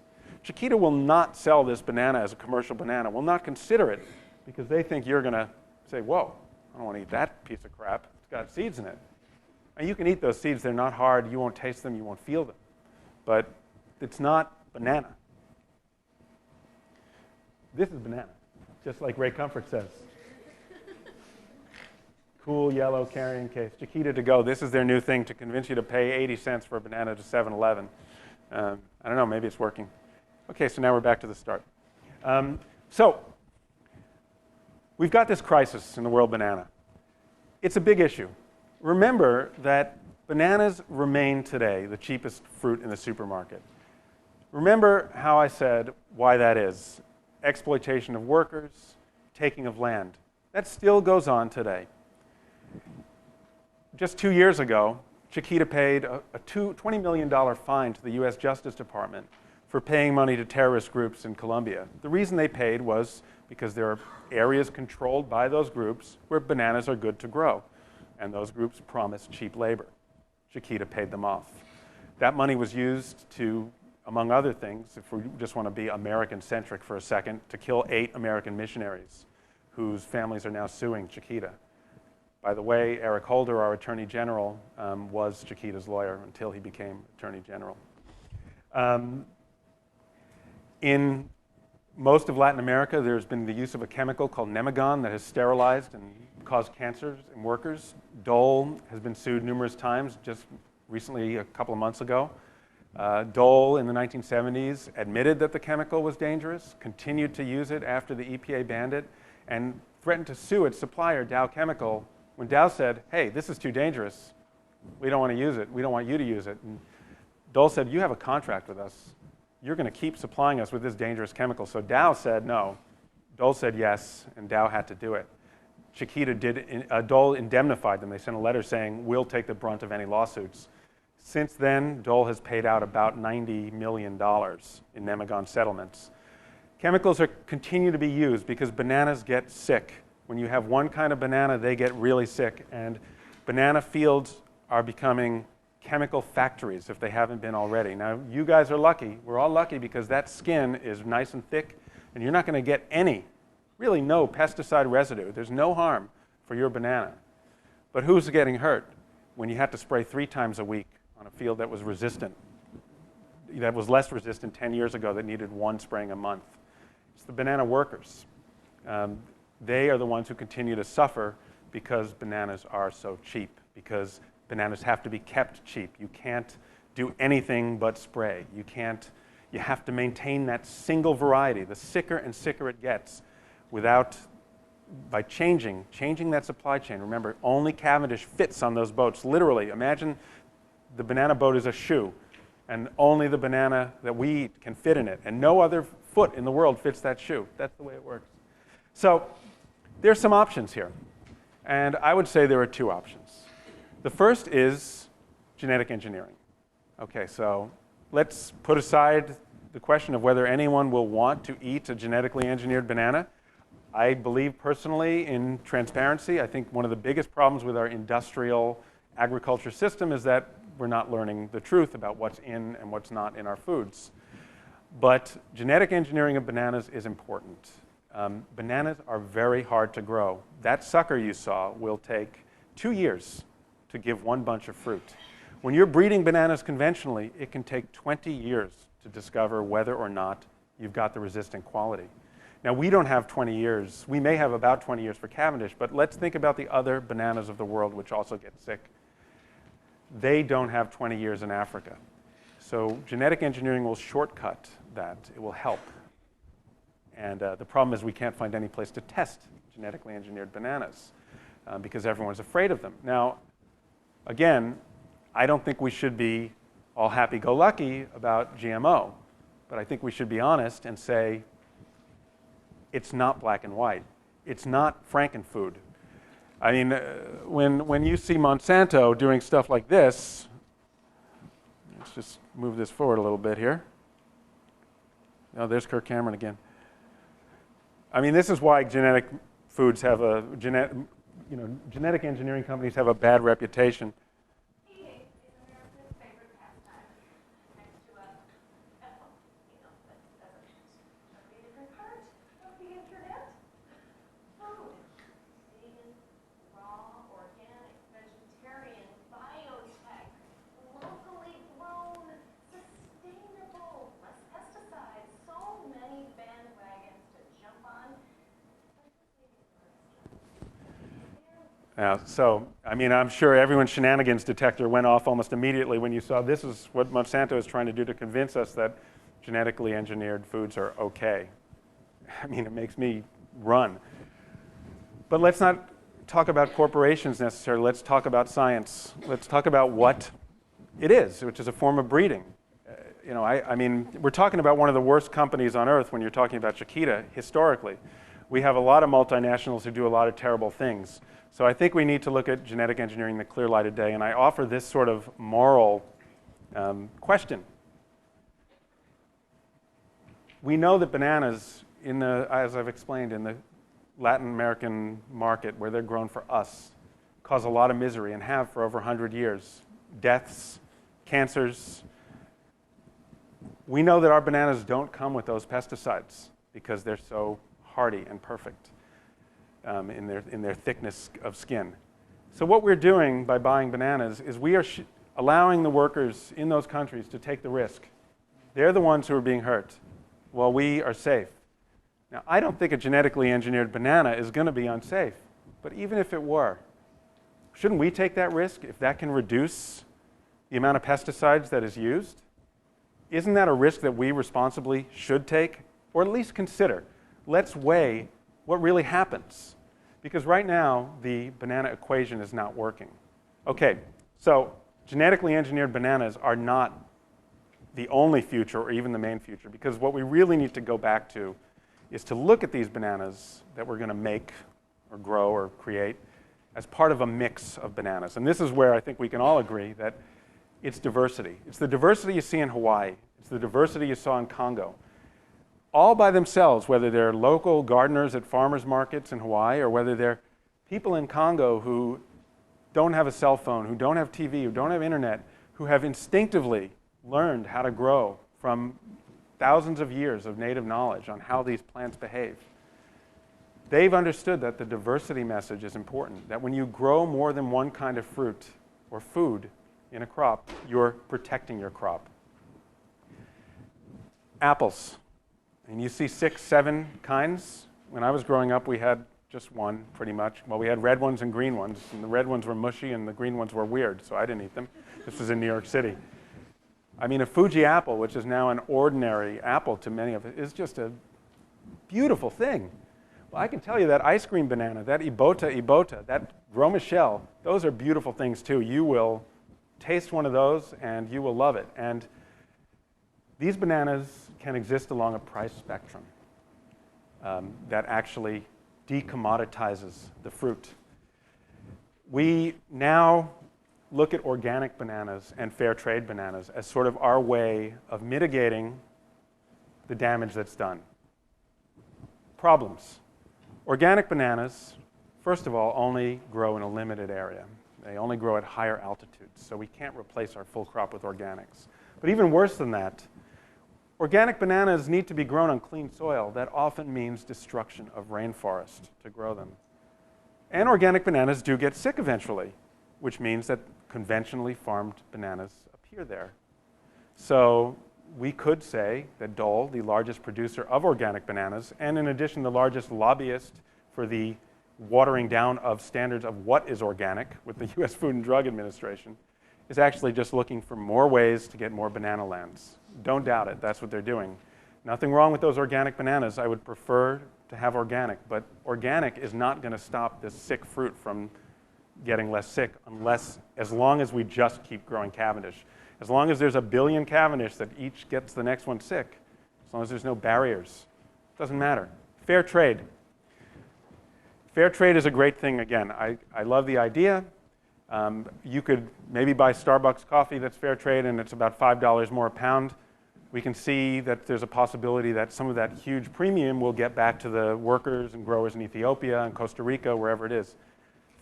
Chiquita will not sell this banana as a commercial banana, will not consider it, because they think you're going to say, whoa, I don't want to eat that piece of crap. It's got seeds in it. And you can eat those seeds. They're not hard. You won't taste them. You won't feel them. But it's not banana. This is banana, just like Ray Comfort says. Cool yellow carrying case. Chiquita to go. This is their new thing to convince you to pay 80 cents for a banana to 7-Eleven. I don't know. Maybe it's working. OK, so now we're back to the start. So we've got this crisis in the world banana. It's a big issue. Remember that bananas remain today the cheapest fruit in the supermarket. Remember how I said why that is. Exploitation of workers, taking of land. That still goes on today. Just 2 years ago, Chiquita paid a $20 million fine to the US Justice Department for paying money to terrorist groups in Colombia. The reason they paid was because there are areas controlled by those groups where bananas are good to grow. And those groups promised cheap labor. Chiquita paid them off. That money was used to, among other things, if we just want to be American-centric for a second, to kill 8 American missionaries whose families are now suing Chiquita. By the way, Eric Holder, our Attorney General, was Chiquita's lawyer until he became Attorney General. In most of Latin America, there's been the use of a chemical called Nemagon that has sterilized and caused cancers in workers. Dole has been sued numerous times, just recently, a couple of months ago. Dole, in the 1970s, admitted that the chemical was dangerous, continued to use it after the EPA banned it, and threatened to sue its supplier, Dow Chemical, when Dow said, hey, this is too dangerous. We don't want to use it. We don't want you to use it. And Dole said, you have a contract with us. You're going to keep supplying us with this dangerous chemical. So Dow said no. Dole said yes, and Dow had to do it. Chiquita did. Dole indemnified them. They sent a letter saying, we'll take the brunt of any lawsuits. Since then, Dole has paid out about $90 million in Nemagon settlements. Chemicals continue to be used because bananas get sick. When you have one kind of banana, they get really sick. And banana fields are becoming chemical factories if they haven't been already. Now, you guys are lucky. We're all lucky because that skin is nice and thick, and you're not going to get really no pesticide residue. There's no harm for your banana. But who's getting hurt when you have to spray 3 times a week on a field that was resistant, that was less resistant 10 years ago, that needed 1 spraying a month? It's the banana workers. They are the ones who continue to suffer because bananas are so cheap, because bananas have to be kept cheap. You can't do anything but spray. You have to maintain that single variety. The sicker and sicker it gets by changing that supply chain. Remember, only Cavendish fits on those boats. Literally, imagine the banana boat is a shoe, and only the banana that we eat can fit in it, and no other foot in the world fits that shoe. That's the way it works. So there's some options here, and I would say there are 2 options. The first is genetic engineering. Okay, so let's put aside the question of whether anyone will want to eat a genetically engineered banana. I believe personally in transparency. I think one of the biggest problems with our industrial agriculture system is that we're not learning the truth about what's in and what's not in our foods. But genetic engineering of bananas is important. Bananas are very hard to grow. That sucker you saw will take 2 years to give 1 bunch of fruit. When you're breeding bananas conventionally, it can take 20 years to discover whether or not you've got the resistant quality. Now, we don't have 20 years. We may have about 20 years for Cavendish, but let's think about the other bananas of the world which also get sick. They don't have 20 years in Africa. So genetic engineering will shortcut that. It will help. And the problem is we can't find any place to test genetically engineered bananas because everyone's afraid of them. Now, Again, I don't think we should be all happy-go-lucky about GMO, but I think we should be honest and say it's not black and white. It's not Frankenfood. I mean, when you see Monsanto doing stuff like this, let's just move this forward a little bit here. Oh, there's Kirk Cameron again. I mean, this is why genetic foods have a genetic engineering companies have a bad reputation. Eating is America's favorite pastime. Next to a, that's a different part of the internet. Food. Vegan, raw, organic, vegetarian, biotech, locally grown, sustainable, less pesticides, so many bandwagons to jump on. So, I mean, I'm sure everyone's shenanigans detector went off almost immediately when you saw this is what Monsanto is trying to do to convince us that genetically engineered foods are okay. I mean, it makes me run. But let's not talk about corporations necessarily. Let's talk about science. Let's talk about what it is, which is a form of breeding. I mean, we're talking about one of the worst companies on earth when you're talking about Chiquita historically. We have a lot of multinationals who do a lot of terrible things. So I think we need to look at genetic engineering in the clear light of day, and I offer this sort of moral question. We know that bananas, as I've explained, in the Latin American market where they're grown for us, cause a lot of misery and have for over 100 years. Deaths, cancers. We know that our bananas don't come with those pesticides because they're so hardy and perfect. In their thickness of skin. So what we're doing by buying bananas is we are allowing the workers in those countries to take the risk. They're the ones who are being hurt, while we are safe. Now, I don't think a genetically engineered banana is going to be unsafe, but even if it were, shouldn't we take that risk if that can reduce the amount of pesticides that is used? Isn't that a risk that we responsibly should take, or at least consider? Let's weigh what really happens. Because right now, the banana equation is not working. Okay, so genetically engineered bananas are not the only future or even the main future, because what we really need to go back to is to look at these bananas that we're going to make or grow or create as part of a mix of bananas. And this is where I think we can all agree that it's diversity. It's the diversity you see in Hawaii. It's the diversity you saw in Congo. All by themselves, whether they're local gardeners at farmers markets in Hawaii or whether they're people in Congo who don't have a cell phone, who don't have TV, who don't have internet, who have instinctively learned how to grow from thousands of years of native knowledge on how these plants behave. They've understood that the diversity message is important, that when you grow more than one kind of fruit or food in a crop, you're protecting your crop. Apples. And you see 6, 7 kinds. When I was growing up, we had just one, pretty much. Well, we had red ones and green ones. And the red ones were mushy and the green ones were weird, so I didn't eat them. This was in New York City. I mean, a Fuji apple, which is now an ordinary apple to many of us, is just a beautiful thing. Well, I can tell you that ice cream banana, that ibota, that Gros Michel, those are beautiful things too. You will taste one of those and you will love it. And these bananas can exist along a price spectrum that actually decommoditizes the fruit. We now look at organic bananas and fair trade bananas as sort of our way of mitigating the damage that's done. Problems. Organic bananas, first of all, only grow in a limited area. They only grow at higher altitudes, so we can't replace our full crop with organics. But even worse than that, organic bananas need to be grown on clean soil. That often means destruction of rainforest to grow them. And organic bananas do get sick eventually, which means that conventionally farmed bananas appear there. So we could say that Dole, the largest producer of organic bananas, and in addition the largest lobbyist for the watering down of standards of what is organic with the US Food and Drug Administration, is actually just looking for more ways to get more banana lands. Don't doubt it, that's what they're doing. Nothing wrong with those organic bananas. I would prefer to have organic, but organic is not going to stop this sick fruit from getting less sick as long as we just keep growing Cavendish. As long as there's a billion Cavendish that each gets the next one sick, as long as there's no barriers, it doesn't matter. Fair trade. Fair trade is a great thing. Again, I love the idea. You could maybe buy Starbucks coffee that's fair trade and it's about $5 more a pound. We can see that there's a possibility that some of that huge premium will get back to the workers and growers in Ethiopia and Costa Rica, wherever it is.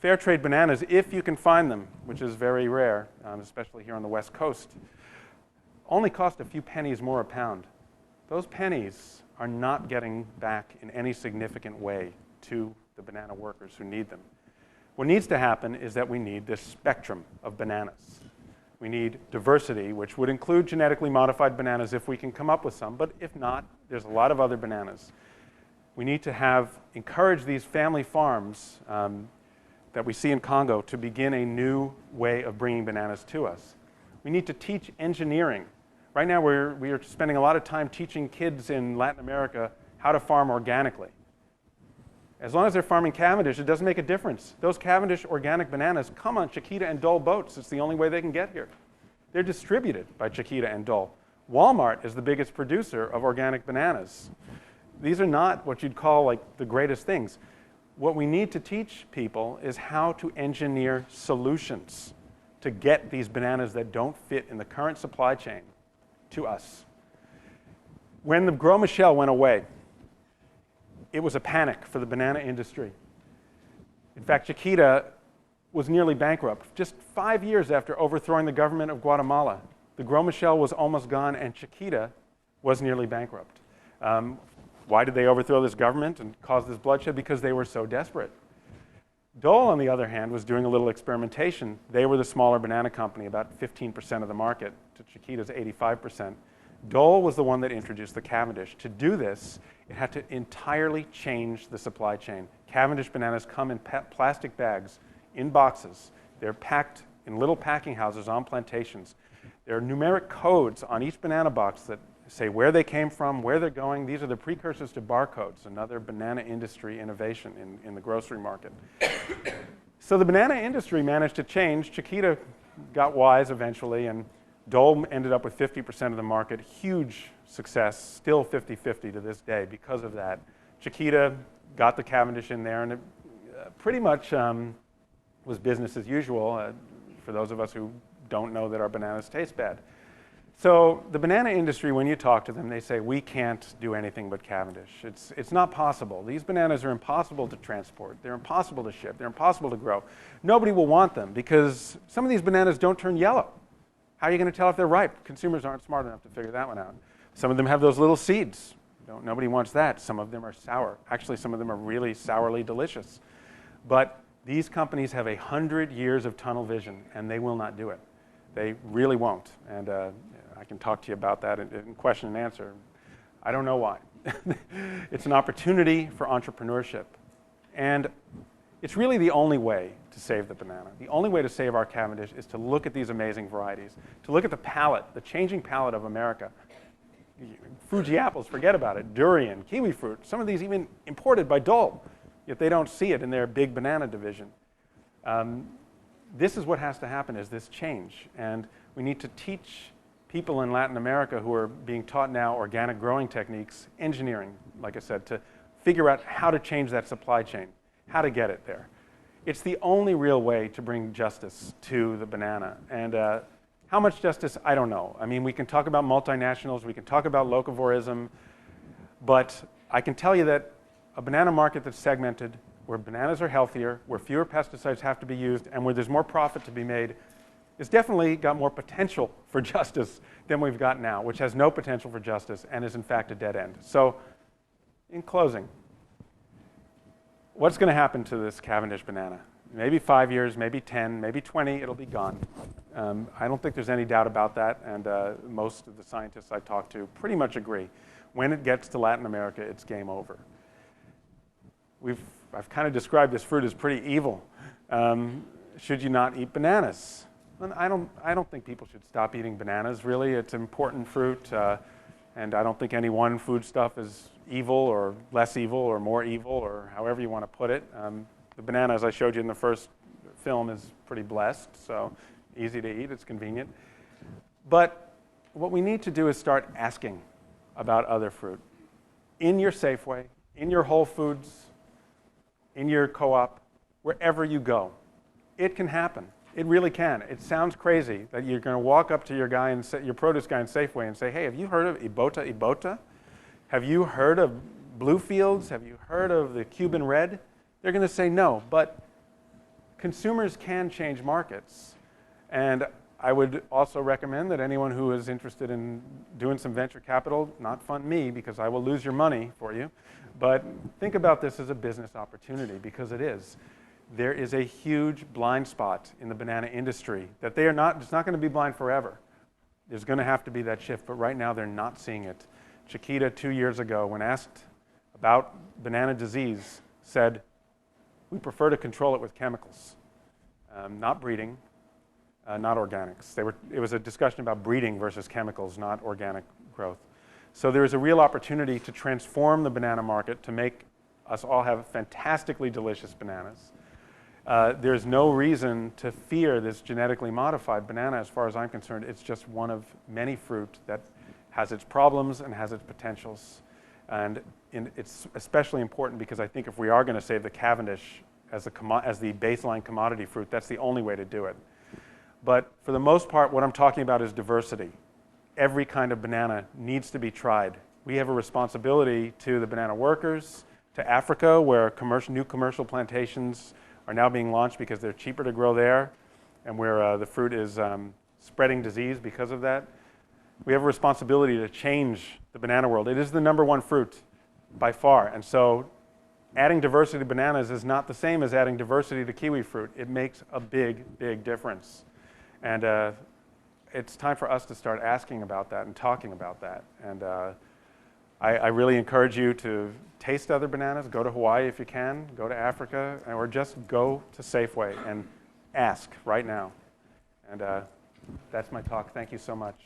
Fair trade bananas, if you can find them, which is very rare, especially here on the West Coast, only cost a few pennies more a pound. Those pennies are not getting back in any significant way to the banana workers who need them. What needs to happen is that we need this spectrum of bananas. We need diversity, which would include genetically modified bananas if we can come up with some, but if not, there's a lot of other bananas. We need to encourage these family farms that we see in Congo to begin a new way of bringing bananas to us. We need to teach engineering. Right now we are spending a lot of time teaching kids in Latin America how to farm organically. As long as they're farming Cavendish, it doesn't make a difference. Those Cavendish organic bananas come on Chiquita and Dole boats. It's the only way they can get here. They're distributed by Chiquita and Dole. Walmart is the biggest producer of organic bananas. These are not what you'd call like the greatest things. What we need to teach people is how to engineer solutions to get these bananas that don't fit in the current supply chain to us. When the Gros Michel went away, it was a panic for the banana industry. In fact, Chiquita was nearly bankrupt. Just 5 years after overthrowing the government of Guatemala, the Gros Michel was almost gone and Chiquita was nearly bankrupt. Why did they overthrow this government and cause this bloodshed? Because they were so desperate. Dole, on the other hand, was doing a little experimentation. They were the smaller banana company, about 15% of the market, to Chiquita's 85%. Dole was the one that introduced the Cavendish. To do this, it had to entirely change the supply chain. Cavendish bananas come in plastic bags, in boxes. They're packed in little packing houses on plantations. There are numeric codes on each banana box that say where they came from, where they're going. These are the precursors to barcodes, another banana industry innovation in the grocery market. So the banana industry managed to change. Chiquita got wise eventually, and Dole ended up with 50% of the market. Huge success, still 50-50 to this day because of that. Chiquita got the Cavendish in there, and it pretty much was business as usual for those of us who don't know that our bananas taste bad. So the banana industry, when you talk to them, they say, we can't do anything but Cavendish. It's not possible. These bananas are impossible to transport. They're impossible to ship. They're impossible to grow. Nobody will want them because some of these bananas don't turn yellow. How are you going to tell if they're ripe? Consumers aren't smart enough to figure that one out. Some of them have those little seeds. Nobody wants that. Some of them are sour. Actually, some of them are really sourly delicious. But these companies have 100 years of tunnel vision, and they will not do it. They really won't. And I can talk to you about that in question and answer. I don't know why. It's an opportunity for entrepreneurship. And it's really the only way to save the banana. The only way to save our Cavendish is to look at these amazing varieties, to look at the palate, the changing palate of America. Fuji apples, forget about it. Durian, kiwi fruit, some of these even imported by Dole, yet they don't see it in their big banana division. This is what has to happen, is this change. And we need to teach people in Latin America who are being taught now organic growing techniques, engineering, like I said, to figure out how to change that supply chain, how to get it there. It's the only real way to bring justice to the banana. And how much justice, I don't know. I mean, we can talk about multinationals, we can talk about locavorism, but I can tell you that a banana market that's segmented, where bananas are healthier, where fewer pesticides have to be used, and where there's more profit to be made, it's definitely got more potential for justice than we've got now, which has no potential for justice and is in fact a dead end. So, in closing, what's going to happen to this Cavendish banana? Maybe 5 years, maybe 10, maybe 20, it'll be gone. I don't think there's any doubt about that, and most of the scientists I talk to pretty much agree. When it gets to Latin America, it's game over. I've kind of described this fruit as pretty evil. Should you not eat bananas? And I don't think people should stop eating bananas, really. It's an important fruit, and I don't think any one foodstuff is evil or less evil or more evil or however you want to put it. The banana, as I showed you in the first film is pretty blessed, so easy to eat, it's convenient. But what we need to do is start asking about other fruit. In your Safeway, in your Whole Foods, in your co-op, wherever you go, it can happen. It really can. It sounds crazy that you're going to walk up to your guy and say, your produce guy in Safeway and say, hey, have you heard of Ibota? Have you heard of Bluefields? Have you heard of the Cuban Red? They're going to say no, but consumers can change markets. And I would also recommend that anyone who is interested in doing some venture capital, not fund me because I will lose your money for you, but think about this as a business opportunity because it is. There is a huge blind spot in the banana industry that they are not, it's not going to be blind forever. There's going to have to be that shift, but right now they're not seeing it. Chiquita, 2 years ago, when asked about banana disease, said, we prefer to control it with chemicals, not breeding, not organics. It was a discussion about breeding versus chemicals, not organic growth. So there is a real opportunity to transform the banana market to make us all have fantastically delicious bananas. There's no reason to fear this genetically modified banana as far as I'm concerned. It's just one of many fruit that has its problems and has its potentials. And it's especially important because I think if we are going to save the Cavendish as the baseline commodity fruit, that's the only way to do it. But for the most part, what I'm talking about is diversity. Every kind of banana needs to be tried. We have a responsibility to the banana workers, to Africa, where new commercial plantations are now being launched because they're cheaper to grow there, and where the fruit is spreading disease because of that. We have a responsibility to change the banana world. It is the #1 fruit by far, and so adding diversity to bananas is not the same as adding diversity to kiwi fruit. It makes a big, big difference. And it's time for us to start asking about that and talking about that. And I really encourage you to taste other bananas. Go to Hawaii if you can. Go to Africa. Or just go to Safeway and ask right now. And that's my talk. Thank you so much.